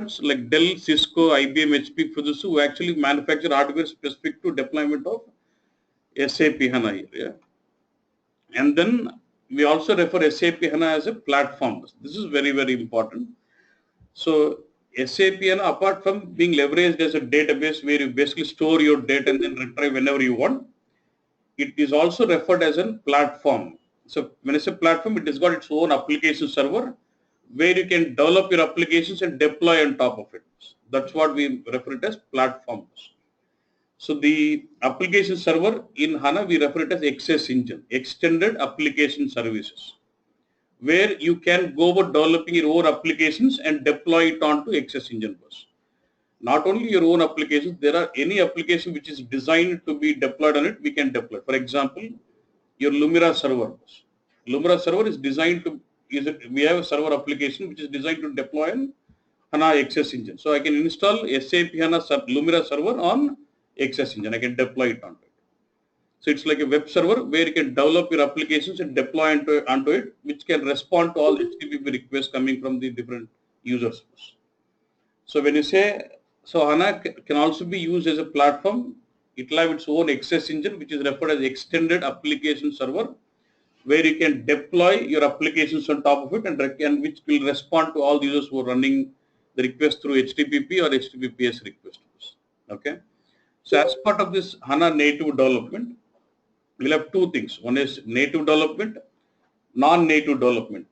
products like Dell, Cisco, IBM, HP, Fujitsu who actually manufacture hardware specific to deployment of SAP HANA here. Yeah? And then we also refer SAP HANA as a platform. This is very, very important. So SAP HANA, apart from being leveraged as a database where you basically store your data and then retrieve whenever you want, it is also referred as a platform. So when I say platform, it has got its own application server where you can develop your applications and deploy on top of it. That's what we refer it as platforms. So the application server in HANA, we refer it as XS engine, Extended Application Services, where you can go about developing your own applications and deploy it onto XS engine bus. Not only your own applications, there are any application which is designed to be deployed on it, we can deploy. For example, your Lumira server bus. Lumira server is designed to, we have a server application which is designed to deploy on HANA XS engine. So I can install SAP HANA Lumira server on XS engine. I can deploy it onto it. So it's like a web server where you can develop your applications and deploy onto it, which can respond to all HTTP requests coming from the different users. So when you say, so HANA can also be used as a platform. It will have its own XS engine, which is referred as Extended Application Server, where you can deploy your applications on top of it and which will respond to all the users who are running the request through HTTP or HTTPS requests. Okay. So as part of this HANA native development, we'll have two things. One is native development, non-native development.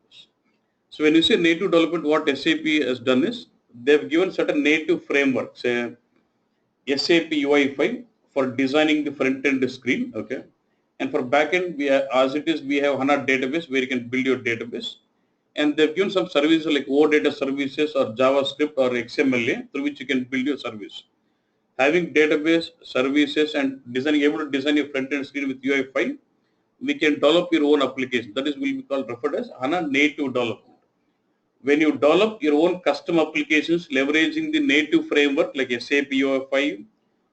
So when you say native development, what SAP has done is they've given certain native frameworks, say SAP UI5 for designing the front-end screen. Okay. And for backend, as it is, we have HANA database where you can build your database. And they've given some services like OData services or JavaScript or XML through which you can build your service. Having database, services, and able to design your front-end screen with UI5, we can develop your own application. That is will be called referred as HANA native development. When you develop your own custom applications leveraging the native framework like SAP UI5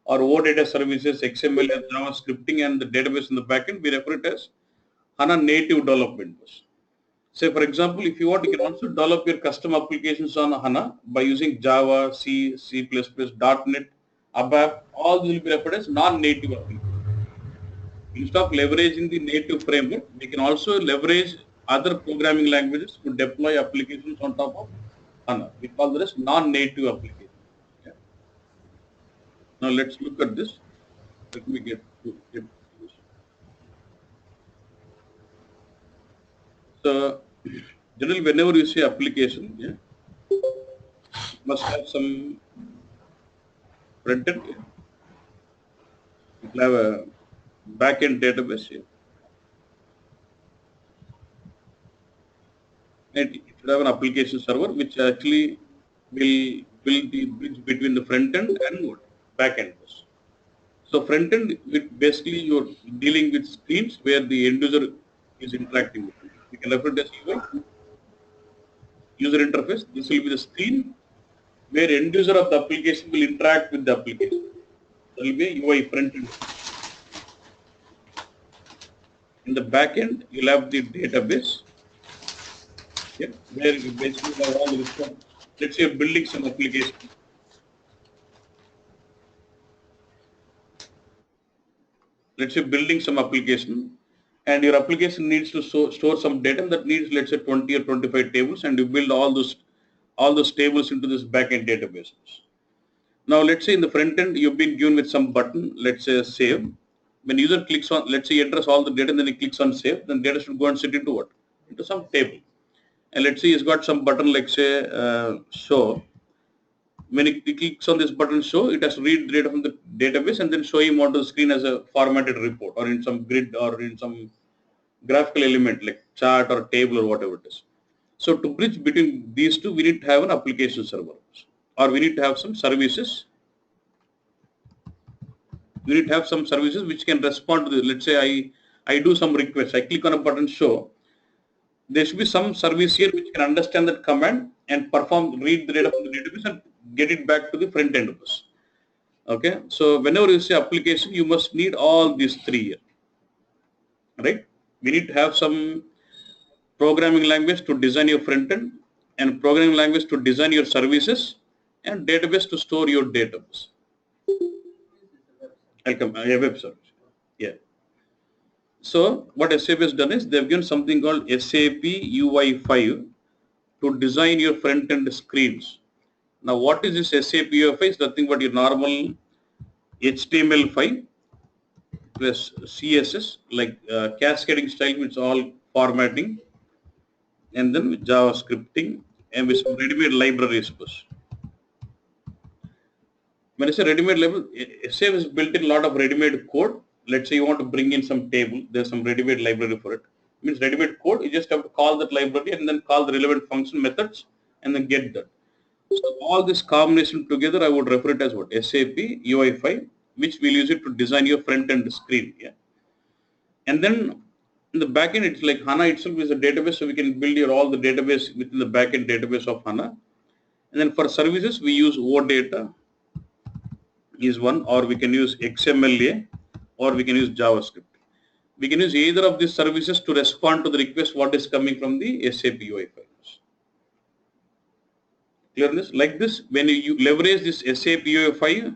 or OData services, XML and JavaScripting and the database in the backend, we refer it as HANA native development. Say for example, if you want, you can also develop your custom applications on HANA by using Java, C, C++, .NET, ABAP, all these will be referred as non-native applications. Instead of leveraging the native framework, we can also leverage other programming languages to deploy applications on top of HANA. We call this non-native application. Okay. Now let's look at this. Let me get to this. So generally, whenever you say application, yeah, must have some front end. Yeah. It will have a back-end database here. And it should have an application server which actually will build the bridge between the front end and back end. So front end, basically you're dealing with screens where the end user is interacting with it. We can refer to as UI, user interface. This will be the screen where end user of the application will interact with the application. That will be UI front end. In the back end, you'll have the database. Yeah, where you basically have all the response. Let's say you're building some application. Let's say building some application and your application needs to store some data that needs, let's say 20 or 25 tables, and you build all those tables into this backend database. Now let's say in the front end you've been given with some button, let's say save. When user clicks on, let's say he enters all the data and then he clicks on save, then data should go and sit into what? Into some table. And let's say he's got some button like say show. When he clicks on this button show, it has to read the data from the database and then show him onto the screen as a formatted report or in some grid or in some graphical element like chart or table or whatever it is. So to bridge between these two, we need to have an application server or we need to have some services. We need to have some services which can respond to this. Let's say I do some request. I click on a button show. There should be some service here which can understand that command and read the data from the database and get it back to the front end of us. Okay. So whenever you say application, you must need all these three here. Right? We need to have some programming language to design your front end and programming language to design your services and database to store your database. I'll come, a web service. Yeah. So what SAP has done is they've given something called SAP UI5 to design your front end screens. Now what is this SAP UI5? It's nothing but your normal HTML5 plus CSS, like cascading style, which all formatting, and then with JavaScripting and with some ready-made libraries. When I say ready-made library, SAP has built in a lot of ready-made code. Let's say you want to bring in some table, there's some ready-made library for it. It means ready-made code, you just have to call that library and then call the relevant function methods and then get that. So all this combination together, I would refer it as what? SAP UI5, which we'll use it to design your front-end screen. Yeah. And then in the backend, it's like HANA itself is a database, so we can build your all the database within the backend database of HANA. And then for services, we use OData is one, or we can use XMLA, or we can use JavaScript. We can use either of these services to respond to the request what is coming from the SAP UI5. Clearness? Like this, when you leverage this SAP UI5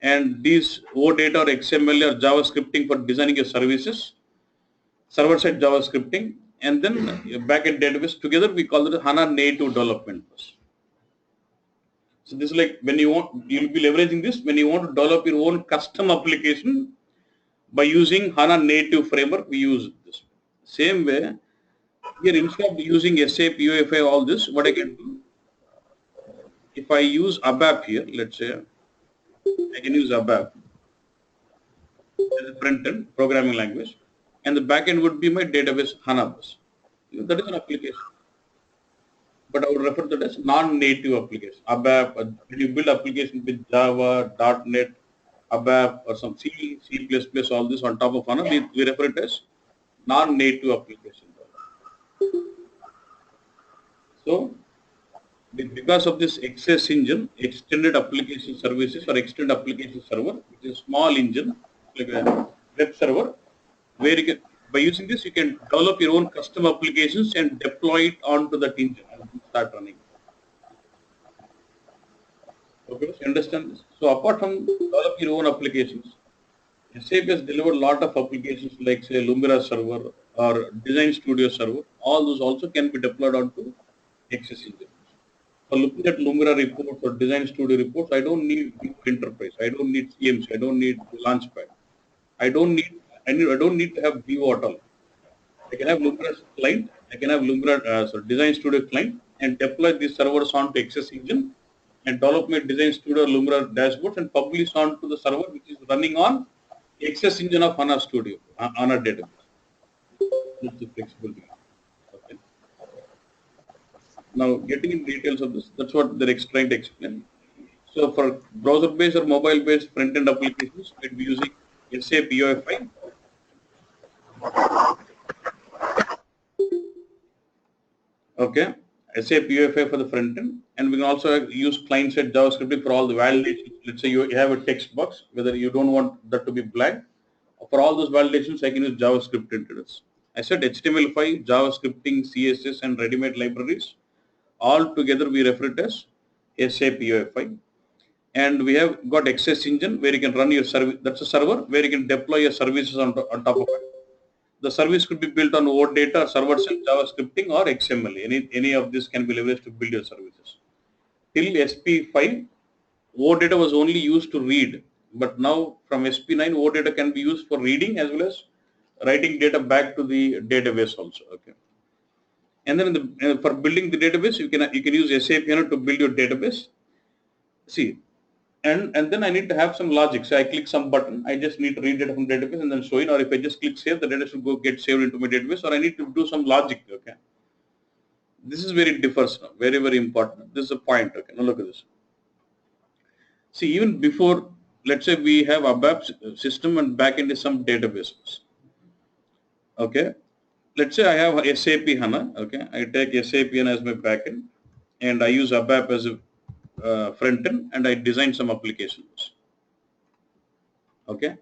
and these OData or XML or JavaScripting for designing your services, server-side JavaScripting, and then backend database together, we call it HANA native development. So this is like when you want, you'll be leveraging this when you want to develop your own custom application by using HANA native framework. We use this. Same way, here instead of using SAP UI5 all this, what I can do, if I use ABAP here, let's say, I can use ABAP as a front-end programming language, and the backend would be my database HANA bus. That is an application. But I would refer to that as non-native application. ABAP, when you build application with Java, .NET, ABAP, or some C, C++, all this on top of HANA, we refer it as non-native application. So, because of this XS engine, extended application services or extended application server, which is a small engine, like a web server, where you can, by using this, you can develop your own custom applications and deploy it onto that engine and start running. Okay, so you understand this? So apart from develop your own applications, SAP has delivered a lot of applications like say Lumira server or Design Studio server. All those also can be deployed onto XS engine. For looking at Lumira reports or Design Studio reports, I don't need View Enterprise. I don't need CMC. I don't need Launchpad. I don't need to have View at all. I can have Lumira client. I can have Lumira Design Studio client and deploy these servers onto XS engine and develop my Design Studio Lumira dashboards and publish onto the server which is running on XS engine of HANA Studio, HANA database. That's the flexibility. Okay. Now, getting in details of this, that's what they're trying to explain. So, for browser-based or mobile-based front-end applications, we'll be using SAP UI5. Okay, SAP UI5 for the front-end, and we can also use client-side JavaScript for all the validations. Let's say you have a text box, whether you don't want that to be blank. For all those validations, I can use JavaScript into this. I said HTML5, JavaScripting, CSS, and ready-made libraries. All together we refer it as SAP UI5. And we have got XS engine where you can run your service. That's a server where you can deploy your services on top of it. The service could be built on OData, server-side JavaScripting, or XML. Any of this can be leveraged to build your services. Till SP5, OData was only used to read. But now from SP9, OData can be used for reading as well as writing data back to the database also. Okay. And then for building the database, you can use SAP HANA to build your database. See, and then I need to have some logic. So I click some button. I just need to read data from database and then show it. Or if I just click save, the data should go get saved into my database. Or I need to do some logic. Okay. This is very differs now. Very, very important. This is a point. Okay. Now look at this. See, even before, let's say we have ABAP system and backend is some databases. Okay. Let's say I have SAP HANA. Okay. I take SAP HANA as my backend and I use ABAP as a front end and I design some applications. Okay.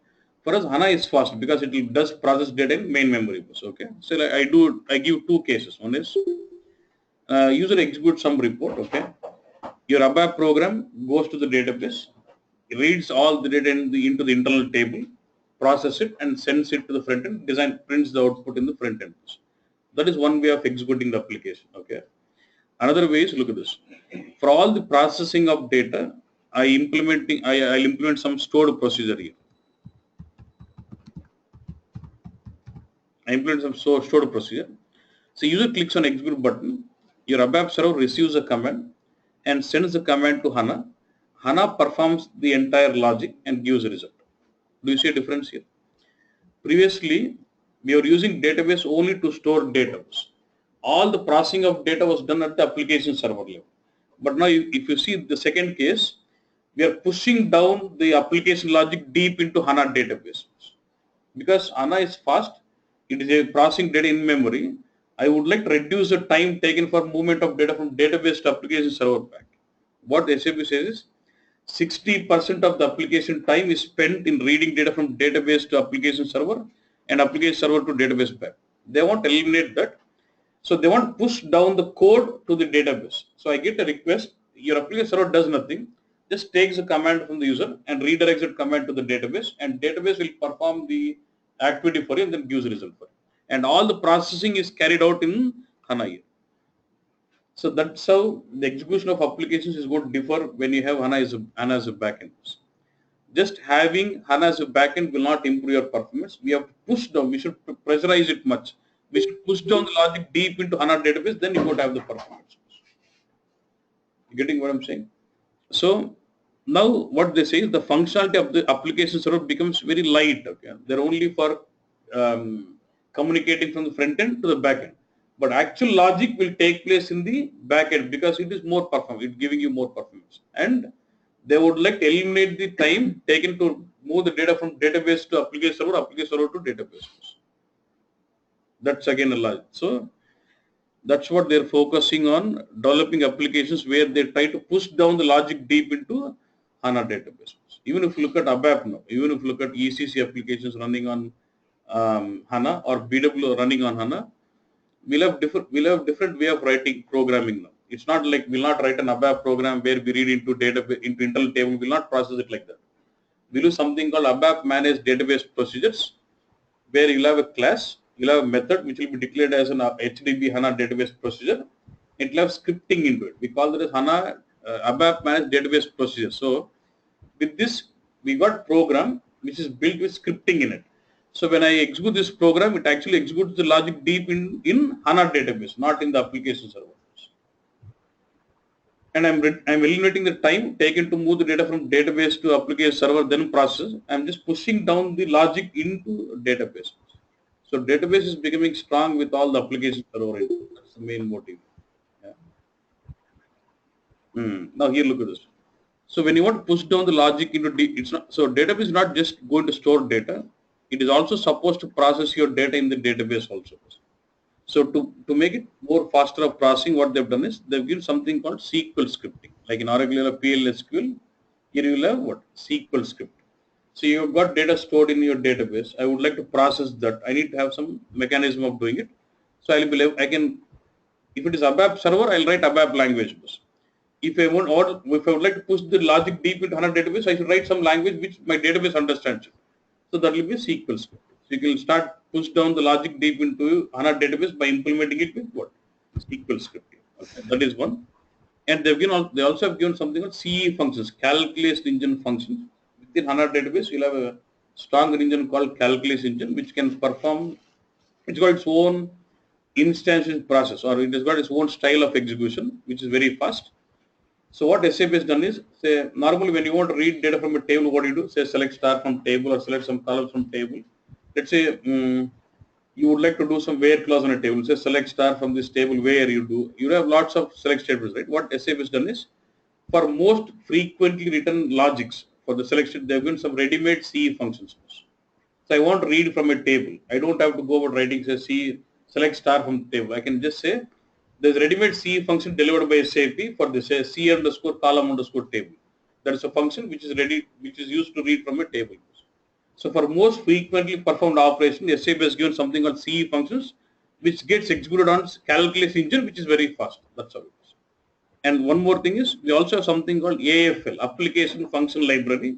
For us, HANA is fast because it does process data in main memory bus. Okay. So I give two cases. One is user executes some report. Okay. Your ABAP program goes to the database, reads all the data into the internal table, process it and sends it to the front end, design prints the output in the front end. That is one way of executing the application. Okay. Another way is, look at this. For all the processing of data, I'll implement some stored procedure here. I implement some stored procedure. So user clicks on execute button, your ABAP server receives a command and sends the command to HANA. HANA performs the entire logic and gives a result. Do you see a difference here? Previously, we were using database only to store data. All the processing of data was done at the application server level. But now if you see the second case, we are pushing down the application logic deep into HANA database. Because HANA is fast, it is a processing data in memory. I would like to reduce the time taken for movement of data from database to application server back. What SAP says is 60% of the application time is spent in reading data from database to application server and application server to database back. They want to eliminate that. So they want to push down the code to the database. So I get a request, your application server does nothing, just takes a command from the user and redirects that command to the database, and database will perform the activity for you and then gives a result for you. And all the processing is carried out in HANA here. So that's how the execution of applications is going to differ when you have HANA as a backend. Just having HANA as a backend will not improve your performance. We have to push down, we should pressurize it much. We should push down the logic deep into HANA database, then you won't have the performance. You getting what I'm saying? So now what they say is the functionality of the application server becomes very light. Okay, they're only for communicating from the front end to the back end. But actual logic will take place in the back end because it is more performance, it's giving you more performance. And they would like to eliminate the time taken to move the data from database to application server to database. That's again a logic. So that's what they're focusing on, developing applications where they try to push down the logic deep into HANA database. Even if you look at ABAP now, even if you look at ECC applications running on HANA or BW running on HANA, we'll have different way of writing programming now. It's not like we'll not write an ABAP program where we read into internal table. We'll not process it like that. We'll do something called ABAP managed database procedures, where you'll have a class, you'll have a method which will be declared as an HDB HANA database procedure. It will have scripting into it. We call that as HANA ABAP managed database procedure. So with this, we got program which is built with scripting in it. So when I execute this program, it actually executes the logic deep in HANA database, not in the application server. And I'm eliminating the time taken to move the data from database to application server, then process. I'm just pushing down the logic into database. So database is becoming strong with all the application server. That's the main motive. Yeah. Now here, look at this. So when you want to push down the logic into it's not, so database is not just going to store data. It is also supposed to process your data in the database also. So to make it more faster of processing, what they've done is they've given something called SQL scripting. Like in Oracle, you have PLSQL. Here you will have what? SQL script. So you've got data stored in your database. I would like to process that. I need to have some mechanism of doing it. So I can, if it is ABAP server, I'll write ABAP language. If I would like to push the logic deep into HANA database, I should write some language which my database understands it. So that will be SQL script. So you can start push down the logic deep into HANA database by implementing it with what? SQL scripting. Okay, that is one. And they also have given something called CE functions, calculation engine functions. Within HANA database, you'll have a strong engine called calculation engine, which can perform, it's got its own instantiation process, or it has got its own style of execution, which is very fast. So what SAP has done is, say, normally when you want to read data from a table, what do you do? Say select star from table or select some columns from table. Let's say you would like to do some where clause on a table. Say select star from this table where you have lots of select statements, right? What SAP has done is, for most frequently written logics for the selection, they've given some ready-made CE functions. So I want to read from a table. I don't have to go about writing say select star from the table. I can just say there's ready-made CE function delivered by SAP for this C underscore column underscore table. That is a function which is used to read from a table. So for most frequently performed operation, SAP has given something called CE functions, which gets executed on calculation engine, which is very fast. That's how it is. And one more thing is, we also have something called AFL, Application Function Library.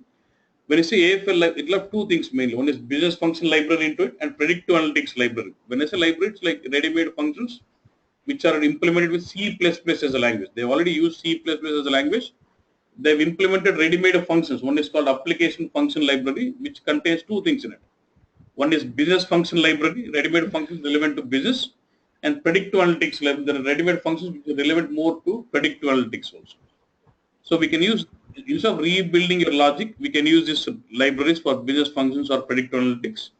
When you say AFL, it will have two things mainly. One is business function library into it and predictive analytics library. When I say library, it's like ready-made functions which are implemented with C++ as a language. They already use C++ as a language. They've implemented ready-made functions. One is called application function library, which contains two things in it. One is business function library, ready-made functions relevant to business, and predictive analytics library. There are ready-made functions which are relevant more to predictive analytics also. So we can use, instead of rebuilding your logic, we can use these libraries for business functions or predictive analytics.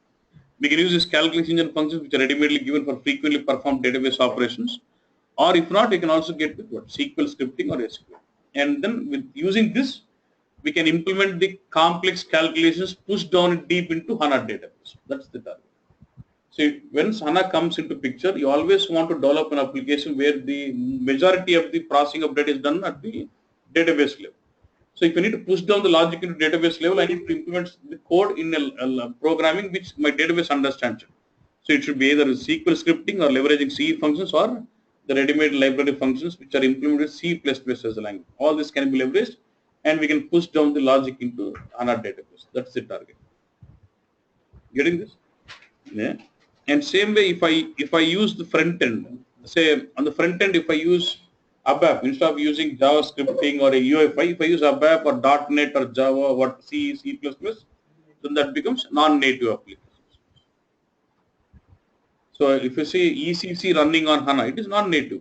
We can use these calculation engine functions which are ready-madely given for frequently performed database operations. Or if not, you can also get with what? SQL scripting or SQL. And then with using this, we can implement the complex calculations pushed down deep into HANA database. That's the target. So when HANA comes into picture, you always want to develop an application where the majority of the processing of data is done at the database level. So if I need to push down the logic into database level, I need to implement the code in a programming which my database understands it. So it should be either SQL scripting or leveraging C functions or the ready-made library functions which are implemented C++ as a language. All this can be leveraged and we can push down the logic into HANA database. That's the target. Getting this? Yeah. And same way, if I use the front end, say on the front end, if I use ABAP instead of using JavaScripting or a UEFI, if I use ABAP or .NET or Java, what C, C++, then that becomes non-native application. So if you see ECC running on HANA, it is non-native.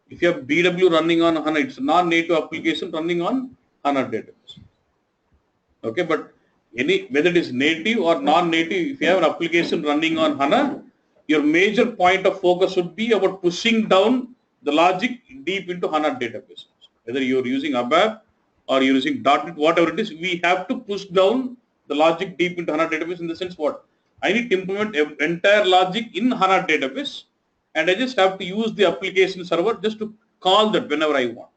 If you have BW running on HANA, it's a non-native application running on HANA database. Okay, but whether it is native or non-native, if you have an application running on HANA, your major point of focus would be about pushing down the logic deep into HANA database. Whether you're using ABAP or you're using .NET, whatever it is, we have to push down the logic deep into HANA database in the sense what? I need to implement entire logic in HANA database and I just have to use the application server just to call that whenever I want.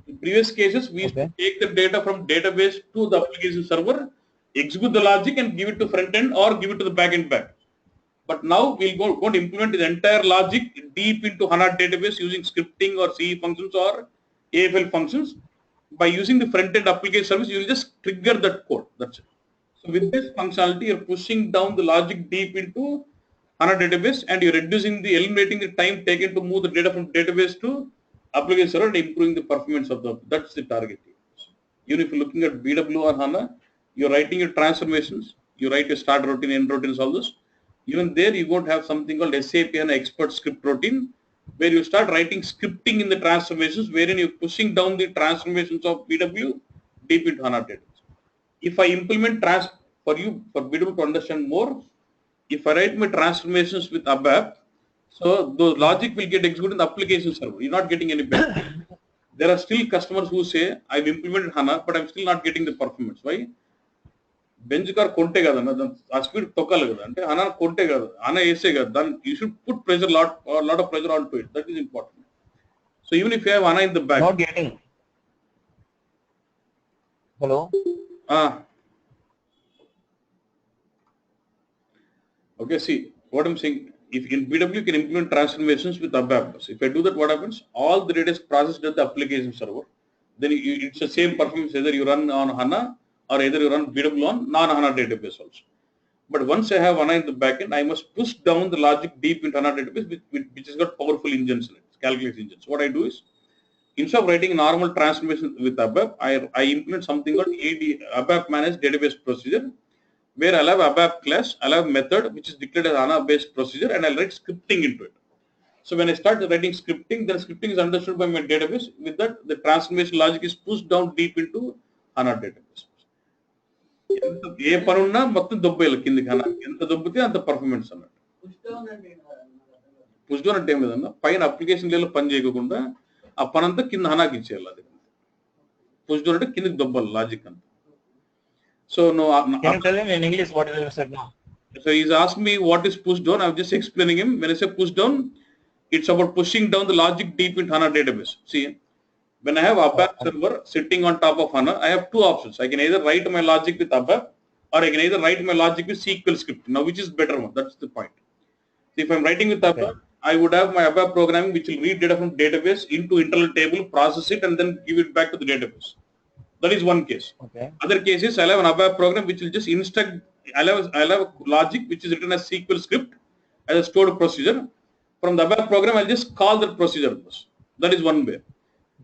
In previous cases, we used to take the data from database to the application server, execute the logic and give it to front end or give it to the back end back. But now we'll go to implement the entire logic deep into HANA database using scripting or C functions or AFL functions. By using the front end application service, you will just trigger that code. That's it. So with this functionality, you're pushing down the logic deep into HANA database and you're eliminating the time taken to move the data from database to application server and improving the performance of that's the target. Even if you're looking at BW or HANA, you're writing your transformations, you write your start routine, end routines, all this. Even there, you won't have something called SAP HANA expert script routine, where you start writing scripting in the transformations, wherein you're pushing down the transformations of BW deep into HANA database. If I implement for BW to understand more, if I write my transformations with ABAP, so the logic will get executed in the application server. You're not getting any benefit. There are still customers who say, I've implemented HANA, but I'm still not getting the performance. Why? Bench car konte kada na, speed tokkala kada. Ante HANA konte kada, HANA ese kada. Then you should put pressure, lot of pressure onto it. That is important. So even if you have HANA in the back. Not getting. Hello. Okay, see what I'm saying. If in BW you can implement transformations with ABAP. If I do that, what happens? All the data is processed at the application server. Then it's the same performance either you run on HANA or either you run BW on non-HANA database also. But once I have HANA in the backend, I must push down the logic deep into HANA database, which has got powerful engines in it, calculation engines. What I do is, instead of writing normal transformation with ABAP, I implement something called ABAP managed database procedure, where I'll have ABAP class, I'll have method which is declared as HANA based procedure and I'll write scripting into it. So when I start writing scripting, then scripting is understood by my database. With that, the transformation logic is pushed down deep into HANA database. ఏ పని ఉన్నా మొత్తం దొబ్బేయాలి కిందికి HANA. ఎంత దొబ్బితే అంత performance అన్నట్టు. Push down అంటే ఏం లేదన్న, పైన అప్లికేషన్ లెవెల్ పని చేయకుండా ఆ పని అంతా కింద HANAకి ఇచ్చేయాలి. అది పుష్ డౌన్ అంటే కిందికి దొబ్బాలి లాజిక్ అంతా. So no. Can you tell him in English what you said now? So he's asked me what is push down. I'm just explaining him. When I say push down, it's about pushing down the logic deep in HANA database. See, when I have ABAP server sitting on top of HANA, I have two options. I can either write my logic with ABAP or I can either write my logic with SQL script. Now, which is better one? That's the point. So if I'm writing with ABAP, I would have my ABAP programming which will read data from database into internal table, process it, and then give it back to the database. That is one case. Okay. Other cases, I'll have an ABAP program which will just instruct. I'll have a logic which is written as SQL script as a stored procedure. From the ABAP program, I'll just call that procedure. That is one way.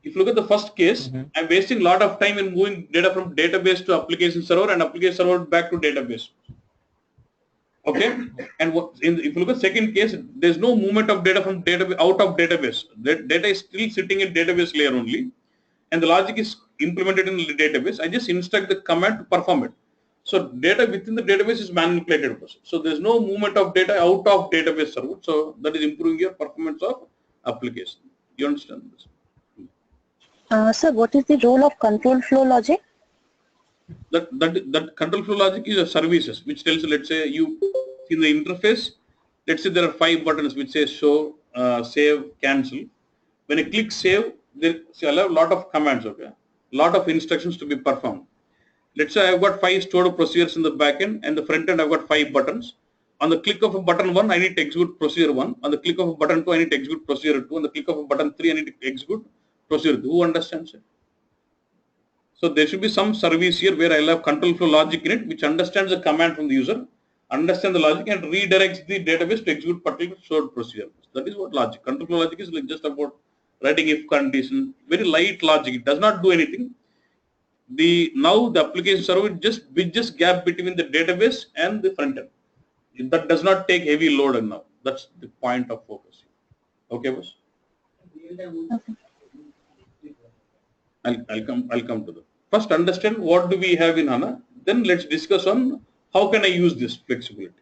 If you look at the first case, I'm wasting a lot of time in moving data from database to application server and application server back to database. Okay, and if you look at second case, there's no movement of data from database out of database. That data is still sitting in database layer only, and the logic is implemented in the database. I just instruct the command to perform it. So data within the database is manipulated. So there's no movement of data out of database server. So that is improving your performance of application. You understand this? Sir, what is the role of control flow logic? That control flow logic is a services which tells, let's say, you in the interface, let's say there are 5 buttons which say show, save, cancel. When I click save, I'll have a lot of commands, okay, lot of instructions to be performed. Let's say I've got 5 stored procedures in the backend, and the front end I've got 5 buttons. On the click of a button 1, I need to execute procedure 1. On the click of a button 2, I need to execute procedure 2. On the click of a button 3, I need to execute procedure 2. Who understands it? So there should be some service here where I'll have control flow logic in it, which understands the command from the user, understands the logic, and redirects the database to execute particular stored procedure. That is what logic. Control flow logic is like just about writing if condition, very light logic. It does not do anything. Now the application server just bridges gap between the database and the front end. That does not take heavy load now. That's the point of focus. Okay, boss. Okay. I'll come to that. First, understand what do we have in HANA. Then let's discuss on how can I use this flexibility.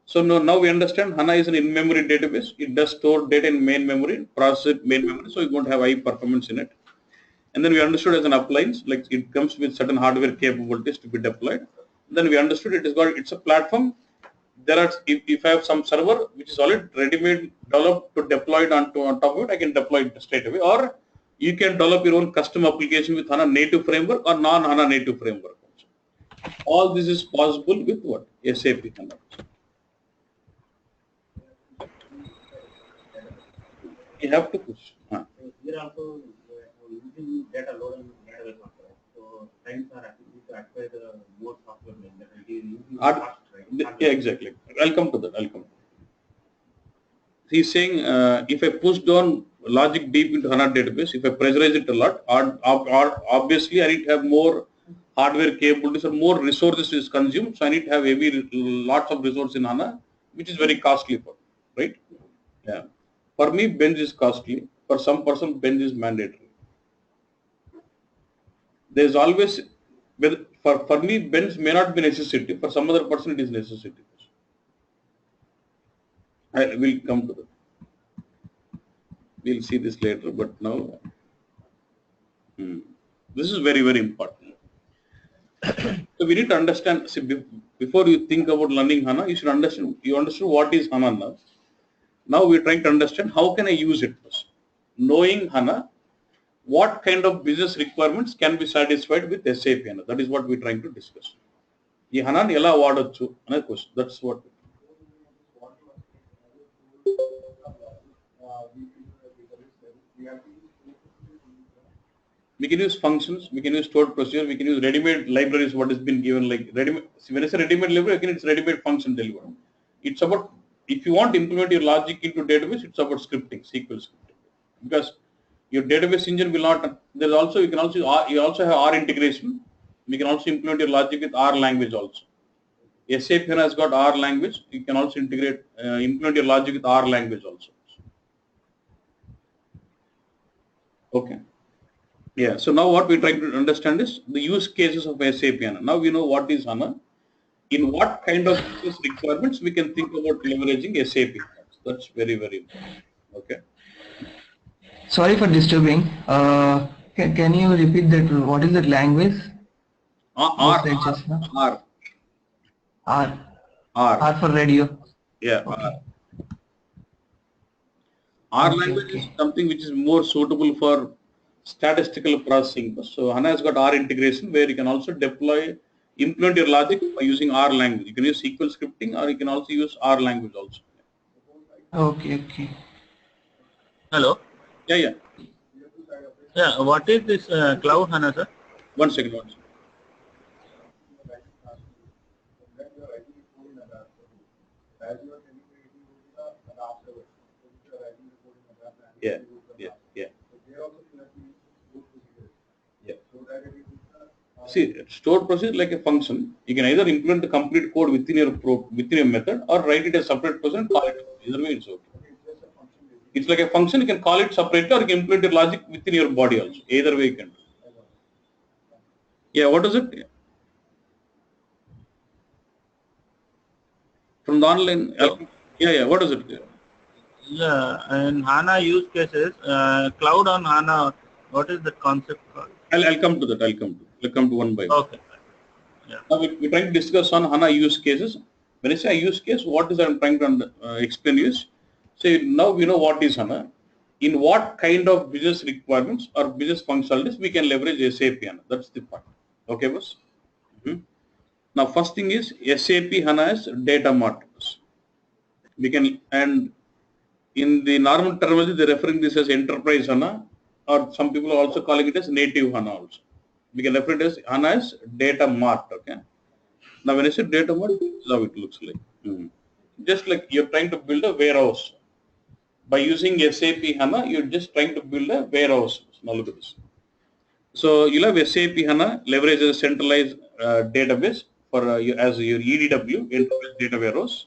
So now we understand HANA is an in-memory database. It does store data in main memory, process it main memory, so you won't have high performance in it. And then we understood as an appliance, like it comes with certain hardware capabilities to be deployed. Then we understood it's a platform. There are, if I have some server which is already ready-made developed to deploy it on top of it, I can deploy it straight away. Or you can develop your own custom application with HANA native framework or non-HANA native framework. All this is possible with what? SAP HANA. You have to push. Here also using data load and database software. So clients are actually to acquire more software that will be using fast, right? Yeah, exactly. I'll come to that. He's saying if I push down logic deep into HANA database, if I pressurize it a lot, obviously I need to have more hardware capabilities or more resources is consumed. So I need to have lots of resources in HANA, which is very costly for, right? Yeah. For me, bench is costly. For some person, bench is mandatory. There's always, for me, bench may not be necessity. For some other person, it is necessity. I will come to that. We'll see this later, but now this is very, very important. So we need to understand. See, before you think about learning HANA, you should understand. You understand what is HANA now. Now we're trying to understand how can I use it first. Knowing HANA, what kind of business requirements can be satisfied with SAP HANA? That is what we're trying to discuss. Ee HANA ni ela vaadachu? Another question. That's what. We can use functions, we can use stored procedure, we can use ready-made libraries, what has been given, like ready-made. When I say ready-made library, again it's ready-made function delivered. It's about, if you want to implement your logic into database, it's about scripting, SQL scripting. Because your database engine will not, there's also, you also have R integration. We can also implement your logic with R language also. SAP HANA has got R language, you can also implement your logic with R language also. Okay. Yeah, so now what we're trying to understand is the use cases of SAP HANA. Now we know what is HANA. In what kind of business requirements we can think about leveraging SAP HANA. That's very, very important. Okay. Sorry for disturbing. Can you repeat that? What is that language? R For radio. Yeah. Okay. R language is something which is more suitable for statistical processing. So HANA has got R integration where you can also implement your logic by using R language. You can use SQL scripting or you can also use R language also. Okay, okay. Hello. Yeah, yeah. Yeah. What is this Cloud HANA, sir? One second. Yeah, yeah, yeah. Yeah. See, stored procedure is like a function. You can either implement the complete code within your method or write it as separate procedure and call it. Either way, it's okay. It's like a function. You can call it separately or you can implement your logic within your body also. Either way, you can do. Yeah. What is it? Yeah. From the online. Hello. Yeah, yeah. What is it? Yeah. Yeah. And HANA use cases, Cloud on HANA. What is the concept called? I'll come to that. I'll come to one by one. Okay. Yeah. Now we're trying to discuss on HANA use cases. When I say use case, what is I'm trying to explain is, say now we know what is HANA. In what kind of business requirements or business functionalities we can leverage SAP HANA. That's the point. Okay, boss? Now first thing is SAP HANA is data markers. We can, and in the normal terminology they're referring this as enterprise HANA, or some people are also calling it as native HANA also. We can refer it as HANA as data mart. Okay. Now when I say data mart, this is how it looks like. Just like you're trying to build a warehouse. By using SAP HANA, you're just trying to build a warehouse. Now look at this. So you'll have SAP HANA leverage a centralized database for as your EDW, enterprise data warehouse,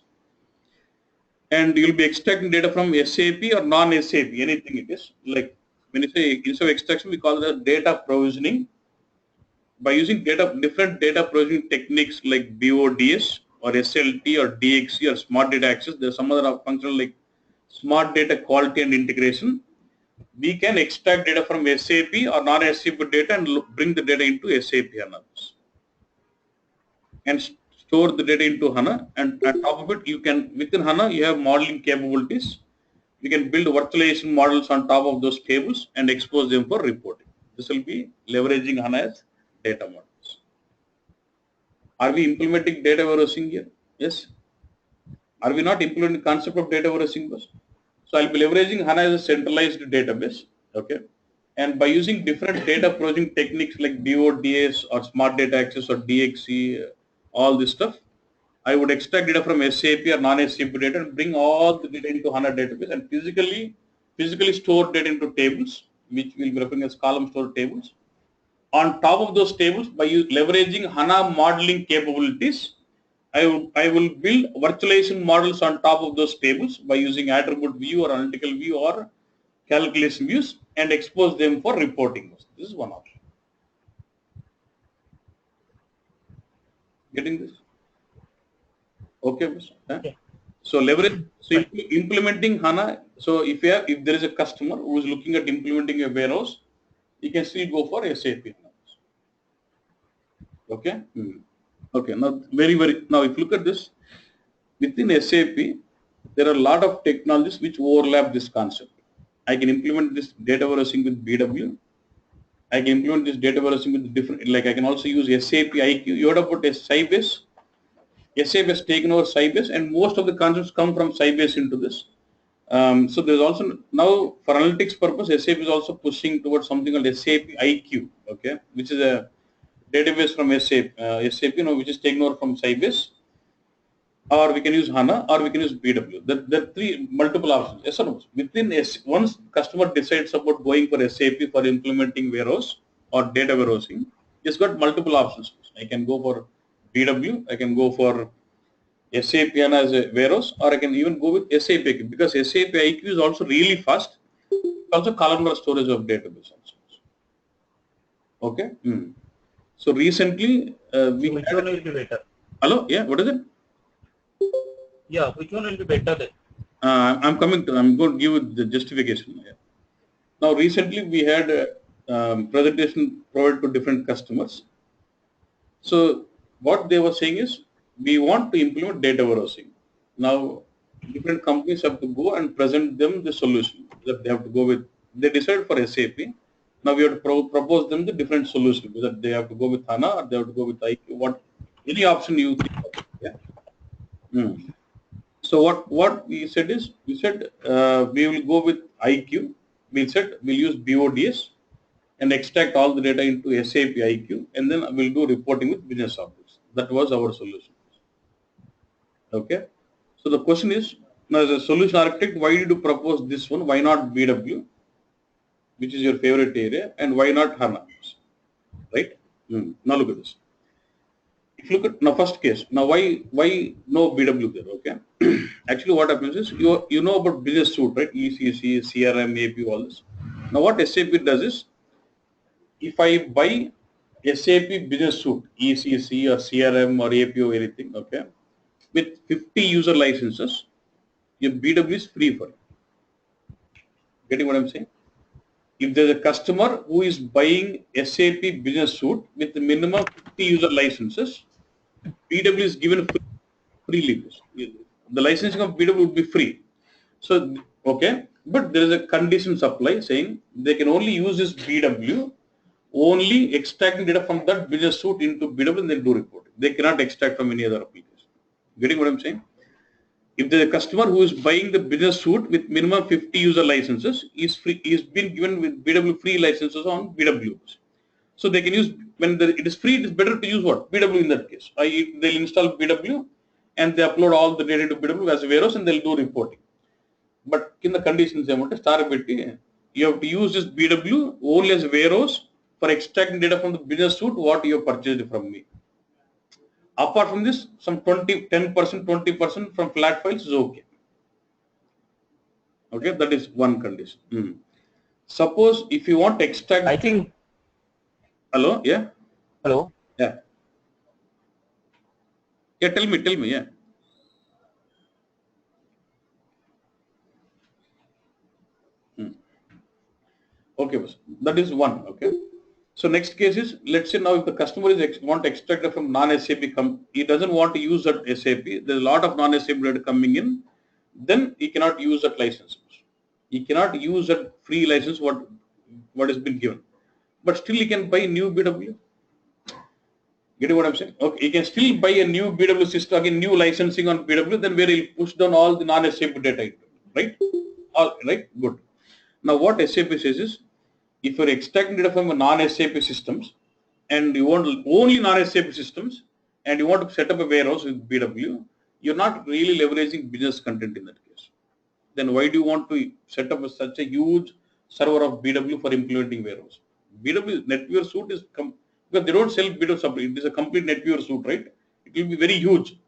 and you'll be extracting data from SAP or non-SAP, anything it is. Like when you say instead of extraction, we call it data provisioning. By using different data provisioning techniques like BODS or SLT or DXC or smart data access, there's some other function like smart data quality and integration. We can extract data from SAP or non-SAP data and bring the data into SAP HANA and store the data into HANA. And on top of it, you can, within HANA, you have modeling capabilities. You can build virtualization models on top of those tables and expose them for reporting. This will be leveraging HANA as data models. Are we implementing data warehousing here? Yes. Are we not implementing the concept of data warehousing first? So I'll be leveraging HANA as a centralized database. Okay. And by using different data processing techniques like BODS or smart data access or DXC, all this stuff, I would extract data from SAP or non-SAP data and bring all the data into HANA database and physically store data into tables, which we'll be referring as column store tables. On top of those tables, by leveraging HANA modeling capabilities, I will build virtualization models on top of those tables by using attribute view or analytical view or calculation views and expose them for reporting. This is one option. Getting this? Okay. Okay. So implementing HANA. So if there is a customer who is looking at implementing a warehouse, you can still go for SAP HANA. Okay. Okay. Now now if you look at this, within SAP, there are a lot of technologies which overlap this concept. I can implement this data warehousing with BW. I can implement this data warehousing with different, like I can also use SAP IQ. You heard about Sybase. SAP has taken over Sybase, and most of the concepts come from Sybase into this. So there's also now for analytics purpose, SAP is also pushing towards something called SAP IQ, okay, which is a database from SAP, which is taken over from Sybase, or we can use HANA, or we can use BW. There are three multiple options. Yes or no? Once customer decides about going for SAP for implementing warehouse or data warehousing, it's got multiple options. I can go for BW, I can go for SAP HANA as a warehouse, or I can even go with SAP IQ because SAP IQ is also really fast. It's also columnar storage of database also. Okay. So recently we So which one will be better? Hello, yeah, what is it? Yeah, which one will be better then? I'm going to give you the justification. Yeah. Now recently we had a presentation provided to different customers. So what they were saying is we want to implement data warehousing. Now different companies have to go and present them the solution that they have to go with. They decided for SAP. Now we have to propose them the different solution, whether they have to go with HANA or they have to go with IQ. Any option you think of. Yeah. So what we said is, we said we will go with IQ. We said we'll use BODS and extract all the data into SAP IQ, and then we'll do reporting with business objects. That was our solution. Okay. So the question is, now as a solution architect, why did you propose this one? Why not BW, which is your favorite area, and why not HANA? Right? Now look at this. If you look at now first case, now why no BW there? Okay. Actually, what happens is you know about business suite, right? ECC, CRM, AP, all this. Now what SAP does is, if I buy SAP business suite, ECC or CRM or AP or anything, okay, with 50 user licenses, your BW is free for you. Getting what I'm saying? If there's a customer who is buying SAP business suite with the minimum 50 user licenses, BW is given freely. The licensing of BW would be free. So, okay, but there is a condition supply saying they can only use this BW, only extracting data from that business suite into BW and then do reporting. They cannot extract from any other application. Getting what I'm saying? If there's a customer who is buying the business suite with minimum 50 user licenses, is been given with BW free licenses on BW. So they can use, when it is free, it is better to use what? BW in that case. They'll install BW and they upload all the data to BW as a warehouse and they'll do reporting. But in the conditions, you have to use this BW only as a warehouse for extracting data from the business suite what you have purchased from me. Apart from this, some 10%, 20% from flat files is okay. Okay, that is one condition. Suppose if you want to extract. I think. Hello, yeah. Hello. Yeah. Yeah, tell me, yeah. Okay, boss. That is one. Okay. So next case is, let's say now if the customer is want to extract it from non-SAP, he doesn't want to use that SAP. There's a lot of non-SAP data coming in. Then he cannot use that license. He cannot use that free license what has been given. But still he can buy new BW. Getting what I'm saying? Okay, he can still buy a new BW system, again new licensing on BW, then where he'll push down all the non-SAP data, right? All right, good. Now what SAP says is, if you're extracting data from a non-SAP systems and you want only non-SAP systems and you want to set up a warehouse with BW, you're not really leveraging business content in that case. Then why do you want to set up such a huge server of BW for implementing warehouse? BW NetWeaver suite is because they don't sell BW separate. It is a complete NetWeaver suite, right? It will be very huge.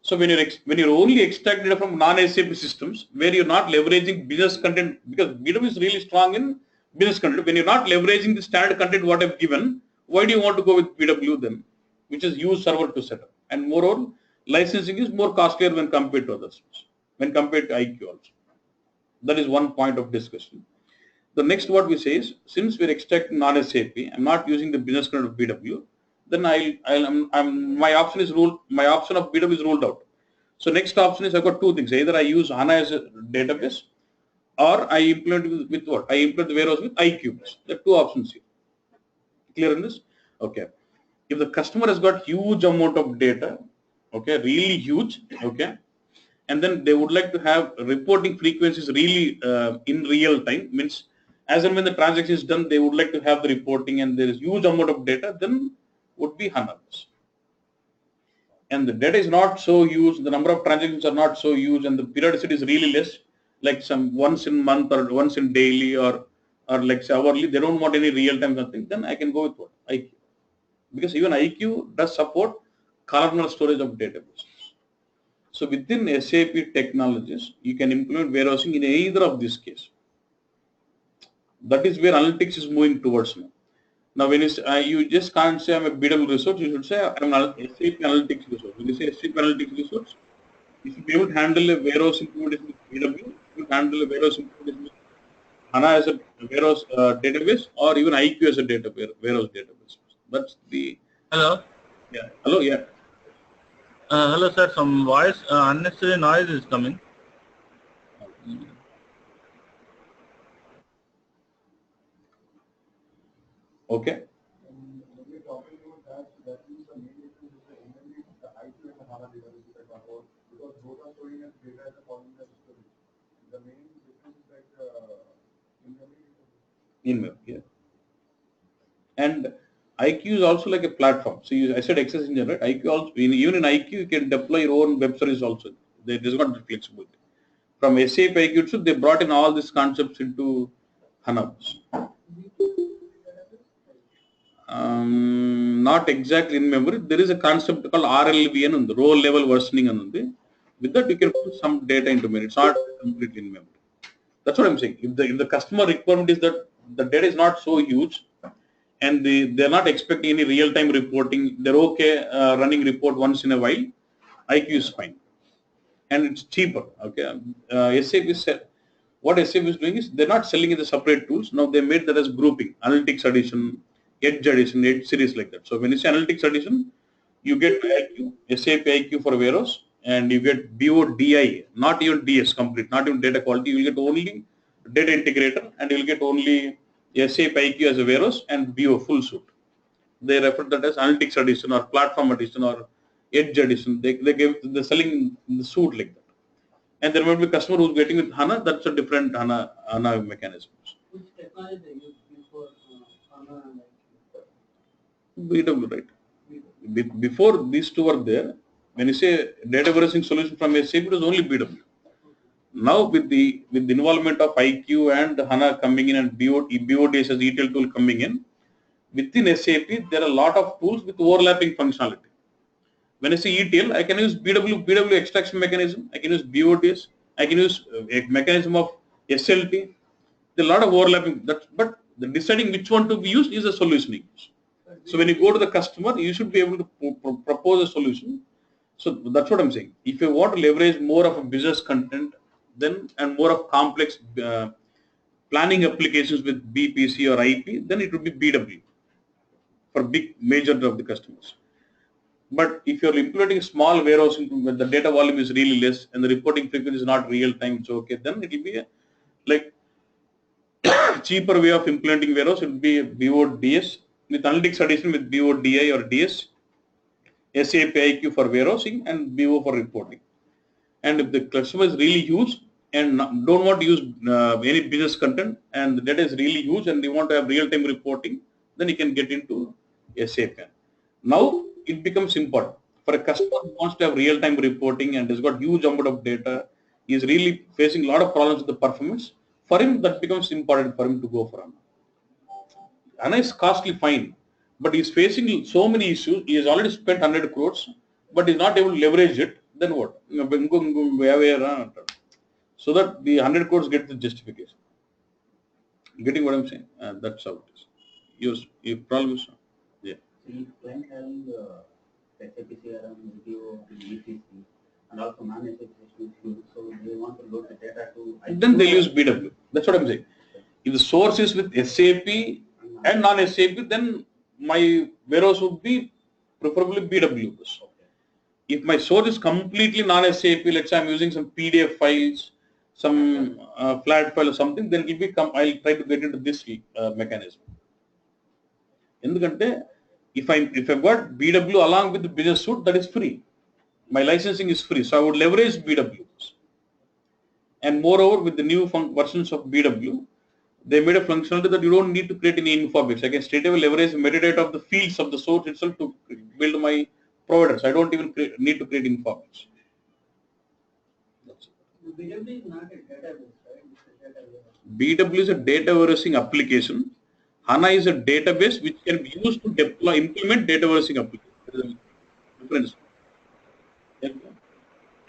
So when you're only extracting data from non-SAP systems where you're not leveraging business content, because BW is really strong in business content. When you're not leveraging the standard content what I've given, why do you want to go with BW then, which is huge server to set up? And moreover, licensing is more costlier when compared to others, when compared to IQ also. That is one point of discussion. The next what we say is, since we're extracting non-SAP, I'm not using the business content of BW, then my option of BW is ruled out. So next option is, I've got two things. Either I use HANA as a database, or I implement with what? I implement the warehouse with IQ. There are two options here. Clear in this? Okay. If the customer has got huge amount of data, okay, really huge, okay, and then they would like to have reporting frequencies really in real time, means as and when the transaction is done, they would like to have the reporting and there is huge amount of data, then would be HANA. And the data is not so huge, the number of transactions are not so huge, and the periodicity is really less, like some once in month or once in daily or like say hourly, they don't want any real time nothing, then I can go with what? IQ. Because even IQ does support columnar storage of databases. So within SAP technologies, you can implement warehousing in either of these cases. That is where analytics is moving towards now. Now, when you just can't say I'm a BW resource, you should say I'm an SAP analytics resource. When you say SAP analytics resource, if you be able to handle a warehouse implementation with BW, you can handle a warehouse implementation with HANA as a warehouse database, or even IQ as a warehouse database. That's the. Hello. Yeah. Hello. Yeah. Hello, sir. Some voice, unnecessary noise is coming. Okay. IQ is also like a platform. So I said access engine, right? IQ also, even in IQ, you can deploy your own web service also. There is not flexibility. From SAP IQ, so they brought in all these concepts into HANA. Not exactly in memory. There is a concept called RLVN and the role level versioning and with that you can put some data into memory. It's not completely in memory. That's what I'm saying. If the customer requirement is that the data is not so huge and they're not expecting any real-time reporting, they're okay running report once in a while, IQ is fine. And it's cheaper. Okay. SAP what SAP is doing is they're not selling it as separate tools. Now they made that as grouping, analytics edition, edge series like that. So when you say analytics edition, you get IQ, SAP IQ for warehouse, and you get BODI, not even DS complete, not even data quality. You will get only data integrator, and you will get only SAP IQ as a warehouse and BO full suite. They refer that as analytics edition or platform edition or edge edition. They're selling the suite like that. And there might be a customer who's getting with HANA, that's a different HANA mechanism. Which technology they use before HANA and BW, right? Before these two were there, when you say data warehousing solution from SAP, it was only BW. Now with the involvement of IQ and HANA coming in and BODS as ETL tool coming in, within SAP there are a lot of tools with overlapping functionality. When I say ETL, I can use BW extraction mechanism, I can use BODS, I can use a mechanism of SLT. There are a lot of overlapping, but the deciding which one to be used is a solutioning. So when you go to the customer, you should be able to propose a solution. So that's what I'm saying. If you want to leverage more of a business content, then and more of complex planning applications with BPC or IP, then it would be BW for big major of the customers. But if you're implementing small warehousing where the data volume is really less and the reporting frequency is not real time, so okay, then it will be like cheaper way of implementing warehouse. It would be BODS with analytics addition with BODI or DS, SAP IQ for warehousing and BO for reporting. And if the customer is really huge and don't want to use any business content and the data is really huge and they want to have real-time reporting, then you can get into SAP. Now it becomes important for a customer who wants to have real-time reporting and has got huge amount of data, he is really facing a lot of problems with the performance. For him, that becomes important for him to go for HANA. HANA is costly, fine, but he is facing so many issues. He has already spent 100 crores, but is not able to leverage it. Then what? So that the 100 crores get the justification. Getting what I'm saying? That's how it is. Your problem is, yeah. So if client having SAP CRM, video, ECC, and also non-SAP systems, so they want to load the data to. Then they'll use BW. That's what I'm saying. If the source is with SAP and non-SAP, then my warehouse would be preferably BW. If my source is completely non-SAP, let's say I'm using some PDF files, some flat file or something, then it will I'll try to get into this mechanism. If I've got BW along with the business suite, that is free. My licensing is free, so I would leverage BW. And moreover, with the new versions of BW, they made a functionality that you don't need to create any infobase. I can straight away leverage the metadata of the fields of the source itself to build my providers. I don't even need to create infobase. BW is not a database, right? It's a database. BW is a data warehousing application. HANA is a database which can be used to implement data warehousing application. There is a difference.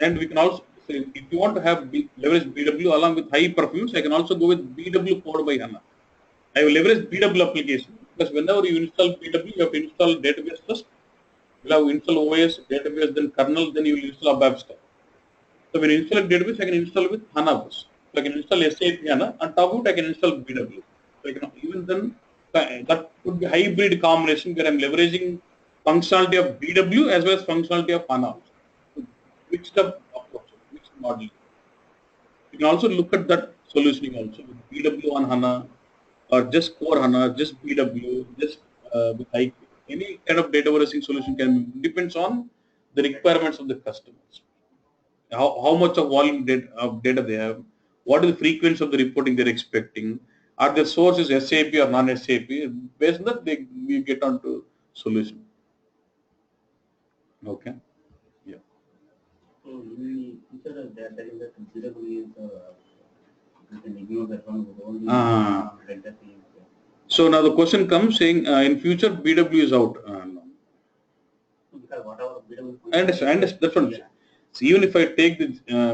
And we can also, if you want to have leverage BW along with high performance, I can also go with BW powered by HANA. I will leverage BW application because whenever you install BW, you have to install database first. You have to install OS, database, then kernel, then you will install ABAP stuff. So when you install a database, I can install with HANA first. So I can install SAP HANA. On top of it, I can install BW. So I can even then that could be hybrid combination where I'm leveraging functionality of BW as well as functionality of HANA. Mixed up approach, mixed model. You can also look at that solutioning also with BW on HANA or just core HANA, just BW, just with IQ. Any kind of data warehousing solution depends on the requirements of the customers. How much of volume of data they have, what is the frequency of the reporting they're expecting, or their source is SAP or non-SAP. Based on that, we get on to solution. Okay. Yeah. So in future, they are telling that BW is you can ignore that one with only delta C. So now the question comes saying in future BW is out. No. Because whatever BW. I understand. That's what I'm saying. So even if I take the